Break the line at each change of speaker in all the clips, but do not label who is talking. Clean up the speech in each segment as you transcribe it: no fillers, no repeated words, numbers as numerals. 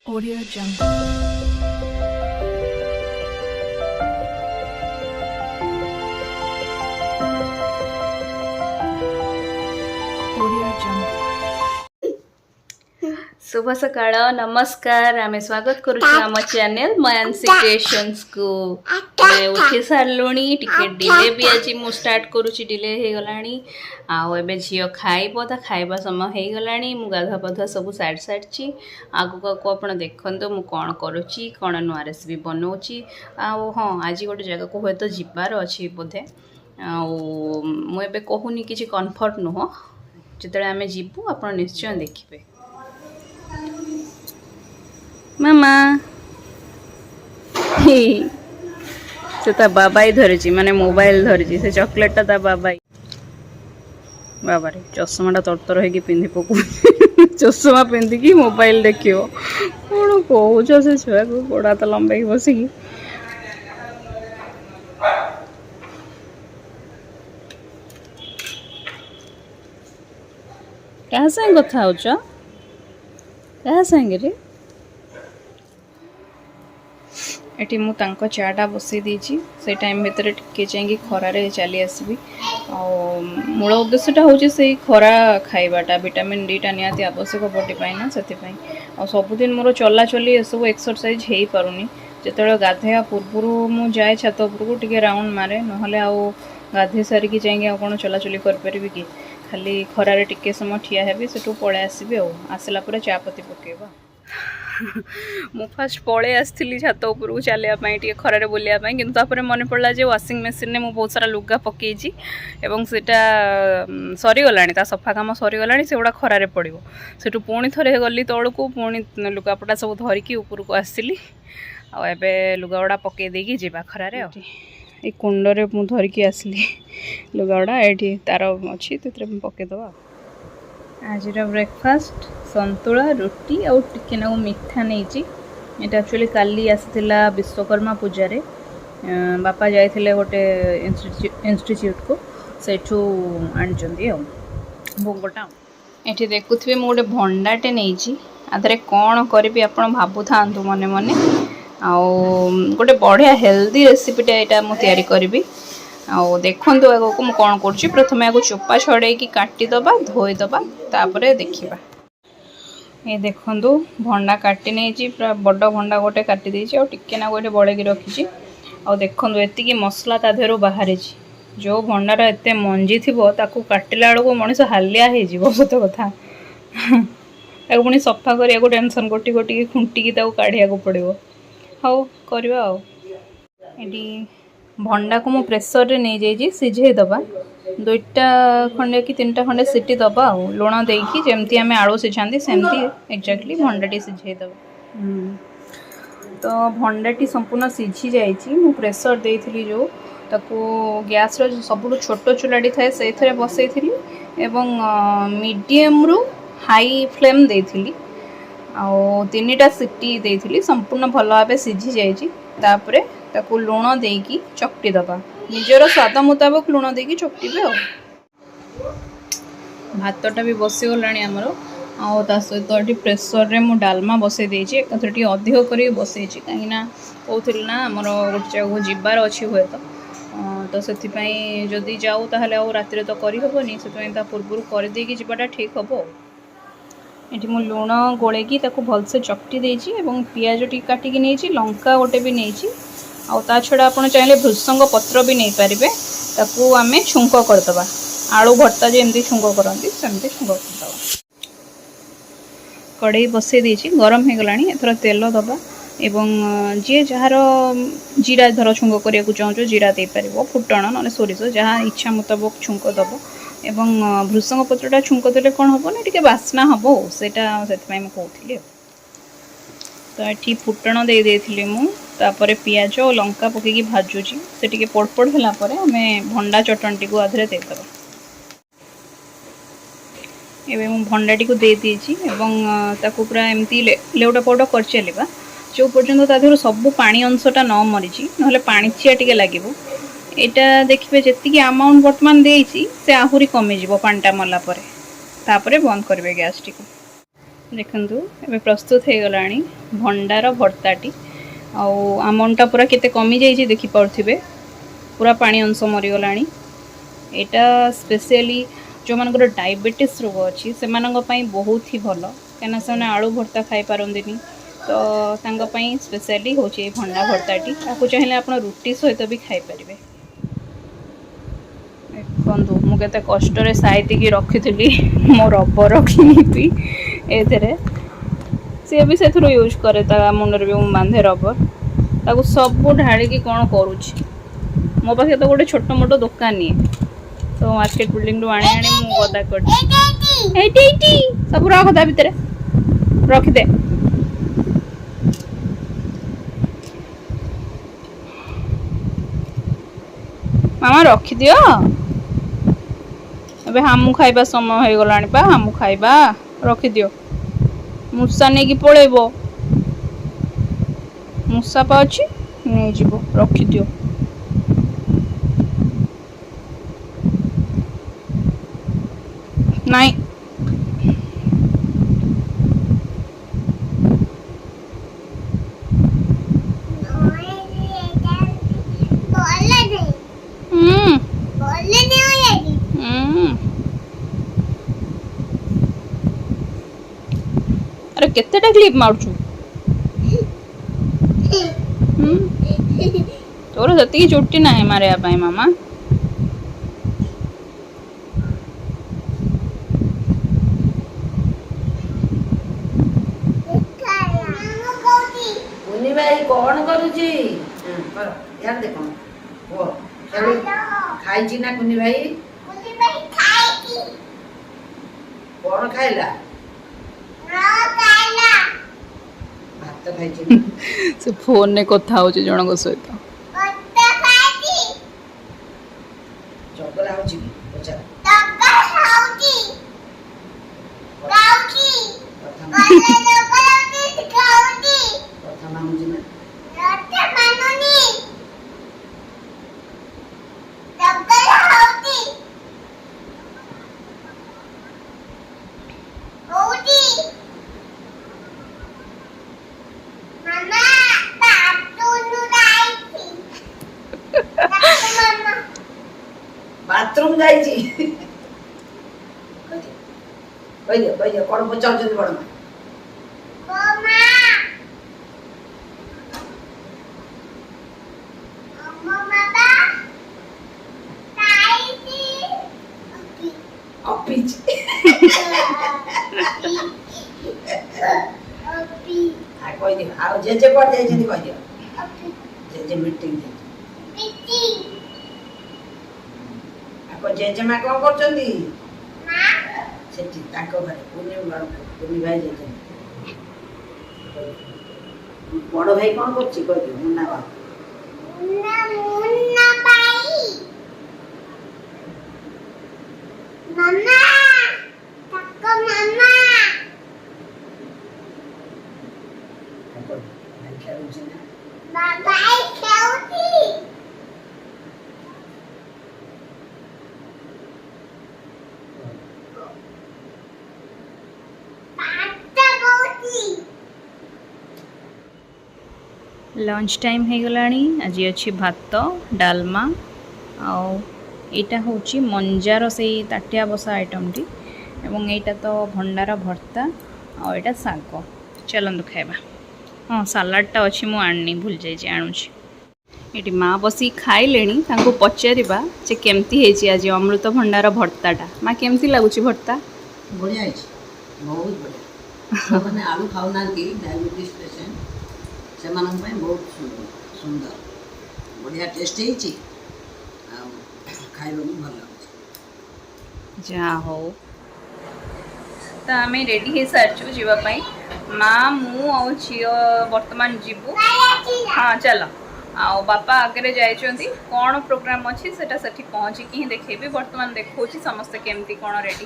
Audio Jungle. Audio Jungle.
शुभ सकाळ नमस्कार आम स्वागत करुम चैनल मयांसी क्रिएशंस को उठी सारूँ टिके डिले भी आज मु स्टार्ट करुच्ची डिले हो गला आबे झील खाइब ता खाइबा समय हो गला मु गाधुआ पाधुआ सब सारी सारी आगु आगु आप देखते मु कौन करुच्ची कौन नुआ रेसिपी बनाऊँगी हाँ आज गोटे जगह को हे तो जीवार अच्छी बोधे मुझे कहूनी कि कन्फर्म नुह जो आम जीवु आप निश्चय देखिए मामा से ता बाबा ही धरी माने मोबाइल धरी से चॉकलेट ता बाबा बाबा रे चश्माटा तरतर हो पिंधि पकू चश्मा पिंधिकी मोबाइल देखियो कौन कौच से छुआ को गोड़ा तो लंबे बसिकी क्या संग कथा होच क्या संगे रे एटी मु तांको चाटा बसई देछि से टाइम भितर टिके जाएंगे खरारे चली आसबी मूल उद्देश्यटा हूँ से खरा खाइबाटा विटामिन डी टा निहाती आवश्यक बॉडी पाई ना से सबुदिन मोर चला चली एसबू एक्सरसाइज हो पारुनी जो गाधेया पूर्वर मु जाए छात उपरको टिके राउंड मारे नहले आउ गाधे सारिकी जाएंगे कौन चलाचली करें कि खाली खरारे टिके समय ठिया हेबी सेठू पळे आसबी आसला परे चापती पकेबा मु फास्ट पळे आसली छात उपरको चलिया खरारे बुलिया कि मन पड़ा जे वाशिंग मशीन में बहुत सारा लुगा पकईची एवं सेटा सरीगला सफा काम सरीगला से गुड़ा खरारे पड़ो सेठू पुणी थरे गली तौक पुणी लुगापटा सब धरिकी उपरको आसली आबे लुगा गुड़ा पकई देकी जीवा खरारे ये कुंडरे मु धरिकी आसली लुगा गुड़ा ये तार अच्छी पकईदबा आज ब्रेकफास्ट संतुला रुटी और टिके ना मिठा नहीं ये एक्चुअली काली आसाला विश्वकर्मा पूजा बापा जाइए गोटे इंस्टीट्यूट को सेठू आनी भोगटा ये देखुए मुझे गोटे भंडाटे नहीं आधे कौन करी आप भावु था मने मने गोटे बढ़िया हेल्दी रेसिपीटा यहाँ मुझे करी देखु आगे को कौन कर प्रथम आगे चोपा छड़े काटिदबा धोईदबा तापर देखा ये देखु भंडा काटी नहीं पूरा बड़ भंडा गोटे काटी टिके ना गोटे बड़े रखी देखु ये मसला ता देहरु बाहरी जो भंडार एत मंजी थी काटिला बेलू मनीष हालिया हो सत कथा पुणी सफा करा टेंशन गोटी गोटी खुंटिकी काढ़िया पड़ो हाँ करवा ये भंडा को मु प्रेसर रे नहीं जाइए सिझेदबा दुईटा खंडे कि तीन खंडे सीटी दबा लुण देकी जमती आम आलू सिझाती सेमती एक्जाक्टली भंडाटी सिझेदबा तो भंडाटी संपूर्ण सिझी जाइए मु प्रेसर देइथिली जो ताको गैस रो सबुठु छोट चूलाटी थाए से बसई थी एवं मीडियम रु हाई फ्लेम देइथिली तीन टा सीटी देइथिली संपूर्ण भल भाव सिझी जाइए तापरे ताको लुण देकी चकटी दबा निजर स्वाद मुताबक लुण देकी चकटिबे भातटा भी बसीगला आमर ता सहित ये प्रेसर रे मु डालमा बसई देछि एकथरे टी अधिक करी बसई कहीं कहूली ना आमर गोटे जगह जीवार अच्छी हुए तो से जदि जाऊ ताहले आ राति तो करहबनी से पूर्व करदेकी जीवाटा ठीक हम ये मु लुण गोलेकी भलसे चकटी देछि एवं पियाज टी काटिकी नहीं लंका गोटे भी नहीं आ छड़ा आप चाहिए भृसंग पत्र भी नहीं पारे ताकू आम छुंक करदबा आलू भर्ता जमी छुंक करती सेमती छुंक करदबा कड़े बसई देछि गरम हो गलानी एथर तेल दबा एवं जी जार जीरा धर छुंक करने चाहूँ जीरा दे पार फुटण ना सोरिष जहाँ इच्छा मुताबक छुंक दब एवं भृसंग पत्रटा छुंक देले कौन हम ना टी बास्ना हम से कहती तो ये फुटण दे देथिली मु तापर पियाज और लंका पकईकी भाजुची से टी पड़पड़ होगापर आम भंडा चटणी को आधे देदबा एवं भंडाटी को दे देछि एवं ताकू पूरा एमती लेउटा पाउटा कर चलवा जो पर्यंत तादेहर सब पानी अंशटा न मरीची ना पाणिचिया टिके लगे यहाँ देखिए जी अमाउंट बर्तमान देसी से आहरी कमिज पानीटा मला तापर बंद करेंगे गैस टी ଦେଖନ୍ତୁ ଏବେ ପ୍ରସ୍ତୁତ ହେଇଗଲାଣି ଭଣ୍ଡାର ଭର୍ତ୍ତାଟି। ଆଉ ଆମଟା ପୁରା କେତେ କମିଯାଇଛି ଦେଖିପାରୁଥିବେ, ପୁରା ପାଣି ଅଂଶ ମରିଗଲାଣି। ଏଇଟା ସ୍ପେଶିଆଲି ଯେଉଁମାନଙ୍କର ଡାଇବେଟିସ୍ ରୋଗ ଅଛି ସେମାନଙ୍କ ପାଇଁ ବହୁତ ହି ଭଲ, କାହିଁକିନା ସେମାନେ ଆଳୁ ଭର୍ତ୍ତା ଖାଇପାରନ୍ତିନି। ତ ତାଙ୍କ ପାଇଁ ସ୍ପେଶିଆଲି ହେଉଛି ଏଇ ଭଣ୍ଡା ଭର୍ତ୍ତାଟି। ତାକୁ ଚାହିଁଲେ ଆପଣ ରୁଟି ସହିତ ବି ଖାଇପାରିବେ। ଦେଖନ୍ତୁ ମୁଁ କେତେ କଷ୍ଟରେ ସାଇତିକି ରଖିଥିଲି ମୋ ରବର କ୍ଲିପ୍ ଏଥିରେ। ସିଏ ବି ସେଥିରୁ ୟୁଜ୍ କରେ, ତା ମୁଣ୍ଡରେ ବି ମୁଁ ବାନ୍ଧେ ରବର। ତାକୁ ସବୁ ଢାଳିକି କ'ଣ କରୁଛି। ମୋ ପାଖେ ତ ଗୋଟେ ଛୋଟ ମୋଟ ଦୋକାନ ନିଏ, ତ ମାର୍କେଟ ବିଲ୍ଡିଂରୁ ଆଣି ମୁଁ ଗଦା କରିଛି। ଏଇଠି ଏଇଠି ସବୁ ରଖ ତା ଭିତରେ, ରଖିଦେ। ମାମା ରଖିଦିଅ। ଏବେ ହାମୁ ଖାଇବା ସମୟ ହେଇଗଲାଣି ପା, ହାମୁ ଖାଇବା। ରଖିଦିଅ, ମୂଷା ନେଇକି ପଳେଇବ। ମୂଷା ପା ଅଛି, ନେଇଯିବ, ରଖିଦିଅ। ନାଇଁ अरे केतेटा क्लिप मारुछु तोर जति चुट्टी ना मारे मामा
मुनि भाई कौन करुची यार देखो वो खाई छी ना कुनी भाई खाई छी कौन खाइला भात खाई छी
से फोन ने कथा होची जणक सहित
चगला होची पचा बाथरूम जाई छी कहियो कोन पचाउ जल्दी बड़ मां मम्मा ऑफिस आ कोई दे आ जे कोड जाई छी कोई दे जे मीटिंग को जेजेमा कौन करचंदी मां सेठी ताको घरे पुनी भाई जेजे बड़ भाई कौन करची कह दियो मुन्ना भाई मम्मा ताको मम्मा ताको भाई खेलुची ना बाबा खेलुची
लंच टाइम हो गलानी आज अच्छी भात डालमा आईटा हूँ मंजार से ताटिया बसा आइटमटी एवं एटा तो भंडार भर्ता आईटा शाग चलतु खाइबा हाँ सालाडटा अच्छी मु आनी भूल जाइए आणुची ये माँ बसी खाइले पचारिबा जे केमती है आज अमृत भंडार भर्ताटा माँ केमती लगुच भर्ता
बढ़िया बहुत बढ़िया मैंने आलू खाऊना डायबिटीज पेशेंट से बहुत सुंदर बढ़िया टेस्ट खाइबा भल लगे
जा हो तो आम रेडी हो सारी जावाई माँ मु झी बर्तमान जीवु हाँ चल आ बापा आगे जाइए कौन प्रोग्राम अच्छी से पहुँचिकी ही देखेबी बर्तमान देखो समस्ते केमती कौन रेडी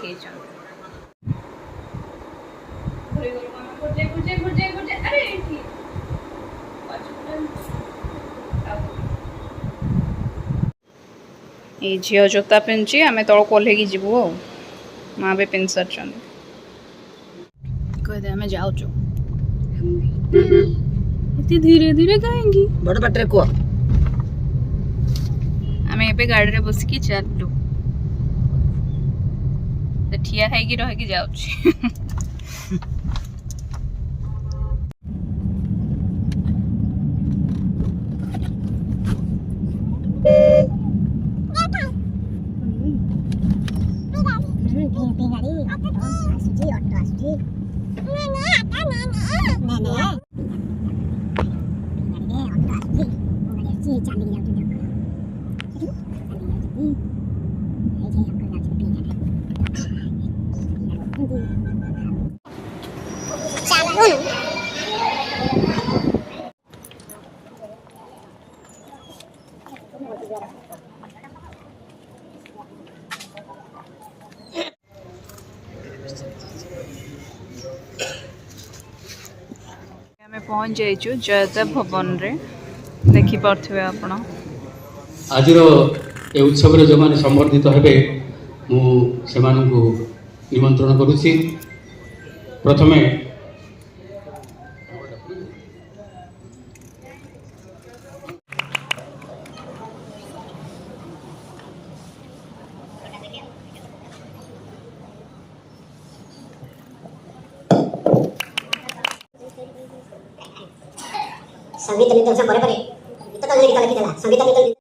ये झील जोता पिंधि आम तल कोल्हे जीवु माँ भी पिंधि सारी कह ଏବେ ଆମେ ଯାଉଛୁ ଏତେ ଧୀରେ ଧୀରେ କାହିଁକି
ବଡ଼ ପାଟିରେ କୁହ
ଆମେ ଏବେ ଗାଡ଼ିରେ ବସିକି ଚାଲିଲୁ ଠିଆ ହେଇକି ରହିକି ଯାଉଛି ଆମେ ପହଞ୍ଚି ଯାଇଛୁ ଜୟଦେବ ଭବନରେ ଦେଖିପାରୁଥିବେ ଆପଣ
ଆଜିର ଏ ଉତ୍ସବରେ ଯେଉଁମାନେ ସମ୍ବର୍ଦ୍ଧିତ ହେବେ ମୁଁ ସେମାନଙ୍କୁ ନିମନ୍ତ୍ରଣ କରୁଛି। ପ୍ରଥମେ
संगीत निर्देशन ପରେ ପରେ ଗୀତ ତ ଗୀତ ଲେଖିଦେଲା संगीत निर्देशन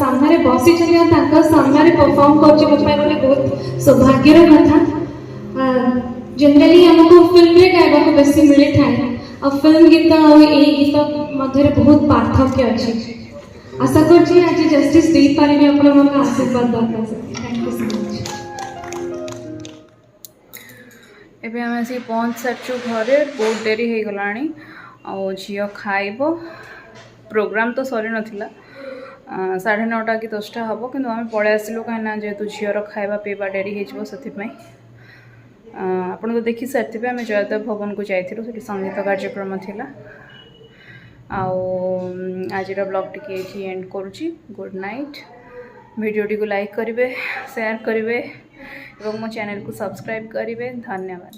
सामने बसी सामने परफॉर्म कर बहुत सौभाग्यर कथा जनरली हमको फिल्म रे गायबा को बेसी मिले थाए और फिल्म गीत और ए गीत मध्य बहुत पार्थक्य अच्छी आशा कर आज जस्टिस दे पारे आपण मन आशीर्वाद दरकार थैंक यू सो मच
ଏବେ ଆମେ ଆସିକି ପହଞ୍ଚି ସାରିଛୁ ଘରେ ବହୁତ ଡେରି ହେଇଗଲାଣି ଆଉ ଝିଅ ଖାଇବ ପ୍ରୋଗ୍ରାମ୍ ତ ସରିନଥିଲା 9:30 କି 10ଟା ହେବ କିନ୍ତୁ ଆମେ ପଳେଇ ଆସିଲୁ କାହିଁକିନା ଯେହେତୁ ଝିଅର ଖାଇବା ପିଇବା ଡେରି ହେଇଯିବ ସେଥିପାଇଁ ଆପଣ ତ ଦେଖି ସାରିଥିବେ ଆମେ ଜୟଦେବ ଭବନକୁ ଯାଇଥିଲୁ ସେଠି ସଙ୍ଗୀତ କାର୍ଯ୍ୟକ୍ରମ ଥିଲା ଆଉ ଆଜିର ବ୍ଲଗ୍ ଟିକେ ଏଠି ଏଣ୍ଡ କରୁଛି ଗୁଡ୍ ନାଇଟ୍ ଭିଡ଼ିଓଟିକୁ ଲାଇକ୍ କରିବେ ସେୟାର କରିବେ ଏବଂ ମୋ ଚ୍ୟାନେଲକୁ ସବସ୍କ୍ରାଇବ୍ କରିବେ ଧନ୍ୟବାଦ।